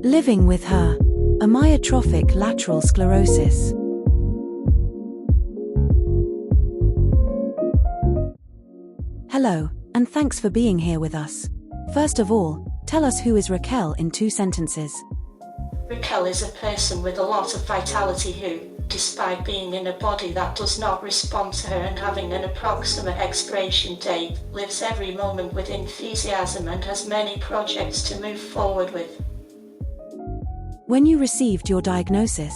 Living with her. Amyotrophic lateral sclerosis. Hello, and thanks for being here with us. First of all, tell us who is Raquel in 2 sentences. Raquel is a person with a lot of vitality who, despite being in a body that does not respond to her and having an approximate expiration date, lives every moment with enthusiasm and has many projects to move forward with. When you received your diagnosis?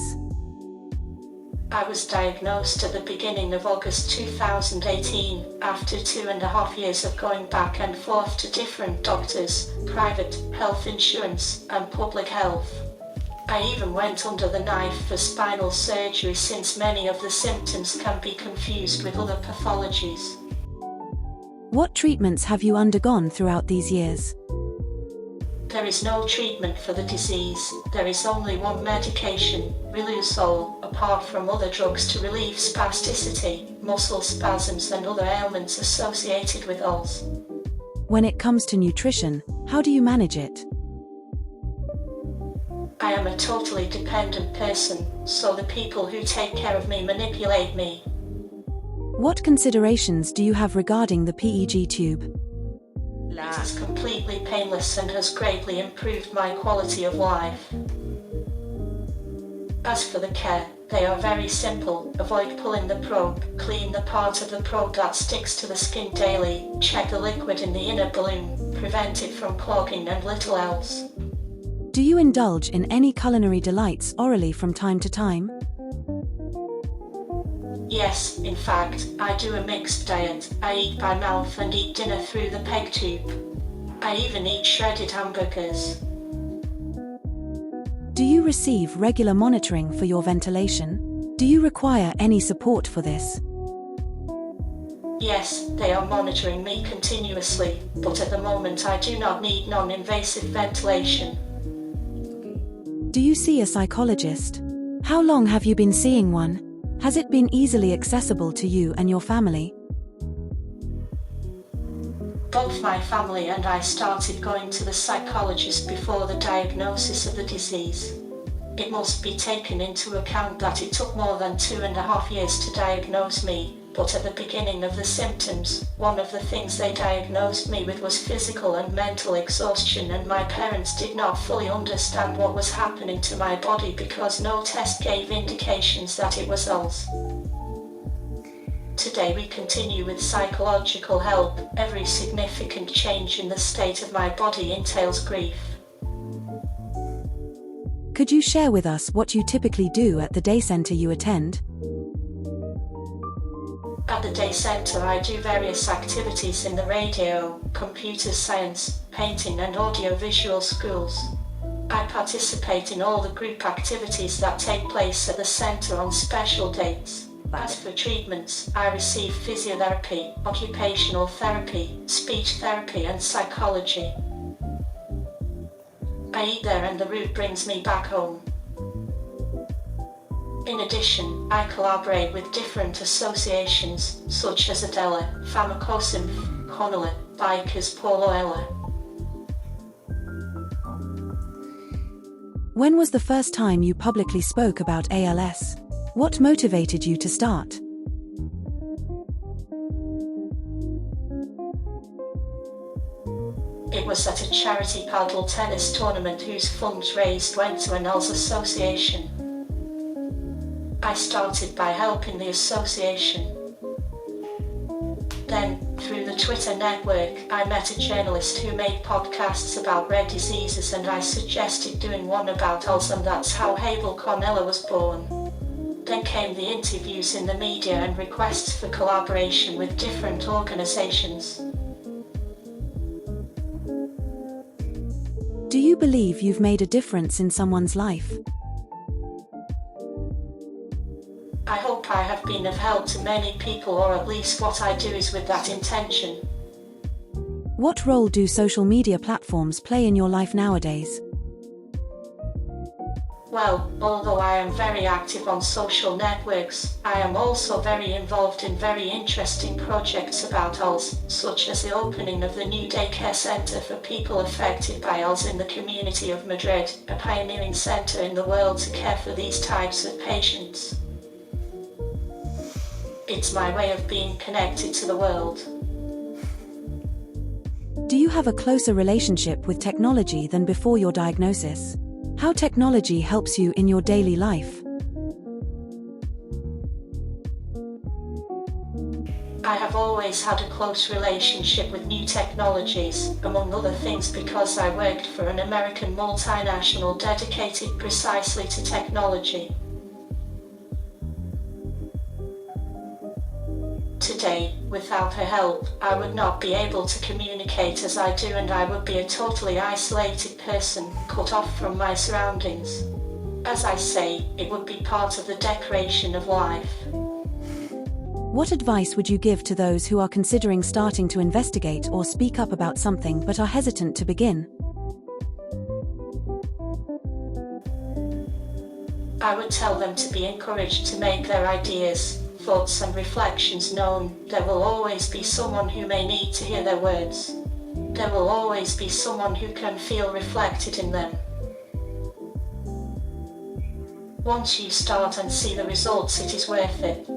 I was diagnosed at the beginning of August 2018, after 2.5 years of going back and forth to different doctors, private health insurance, and public health. I even went under the knife for spinal surgery since many of the symptoms can be confused with other pathologies. What treatments have you undergone throughout these years? There is no treatment for the disease. There is only one medication, Riluzole, apart from other drugs to relieve spasticity, muscle spasms and other ailments associated with those. When it comes to nutrition, how do you manage it? I am a totally dependent person, so the people who take care of me manipulate me. What considerations do you have regarding the PEG tube? It is completely painless and has greatly improved my quality of life. As for the care, they are very simple. Avoid pulling the probe, clean the part of the probe that sticks to the skin daily, check the liquid in the inner balloon, prevent it from clogging and little else. Do you indulge in any culinary delights orally from time to time? Yes, in fact, I do a mixed diet. I eat by mouth and eat dinner through the peg tube. I even eat shredded hamburgers. Do you receive regular monitoring for your ventilation? Do you require any support for this? Yes, they are monitoring me continuously, but at the moment I do not need non-invasive ventilation. Do you see a psychologist? How long have you been seeing one? Has it been easily accessible to you and your family? Both my family and I started going to the psychologist before the diagnosis of the disease. It must be taken into account that it took more than 2.5 years to diagnose me, but at the beginning of the symptoms, one of the things they diagnosed me with was physical and mental exhaustion, and my parents did not fully understand what was happening to my body because no test gave indications that it was us. Today we continue with psychological help. Every significant change in the state of my body entails grief. Could you share with us what you typically do at the day center you attend? At the day center I do various activities in the radio, computer science, painting and audio-visual schools. I participate in all the group activities that take place at the center on special dates. As for treatments, I receive physiotherapy, occupational therapy, speech therapy and psychology. I eat there and the route brings me back home. In addition, I collaborate with different associations, such as Adela, Famicosynth, Connolly, Bikers Poloella. When was the first time you publicly spoke about ALS? What motivated you to start? It was at a charity paddle tennis tournament whose funds raised went to an ALS association. I started by helping the association. Then, through the Twitter network, I met a journalist who made podcasts about rare diseases and I suggested doing one about ALS, and that's how Abel Cornella was born. Then came the interviews in the media and requests for collaboration with different organizations. Do you believe you've made a difference in someone's life? I hope I have been of help to many people, or at least what I do is with that intention. What role do social media platforms play in your life nowadays? Well, although I am very active on social networks, I am also very involved in very interesting projects about ALS, such as the opening of the new daycare center for people affected by ALS in the community of Madrid, a pioneering center in the world to care for these types of patients. It's my way of being connected to the world. Do you have a closer relationship with technology than before your diagnosis? How technology helps you in your daily life? I have always had a close relationship with new technologies, among other things because I worked for an American multinational dedicated precisely to technology. Today, without her help, I would not be able to communicate as I do, and I would be a totally isolated person, cut off from my surroundings. As I say, it would be part of the decoration of life. What advice would you give to those who are considering starting to investigate or speak up about something but are hesitant to begin? I would tell them to be encouraged to make their ideas, thoughts and reflections known. There will always be someone who may need to hear their words. There will always be someone who can feel reflected in them. Once you start and see the results, it is worth it.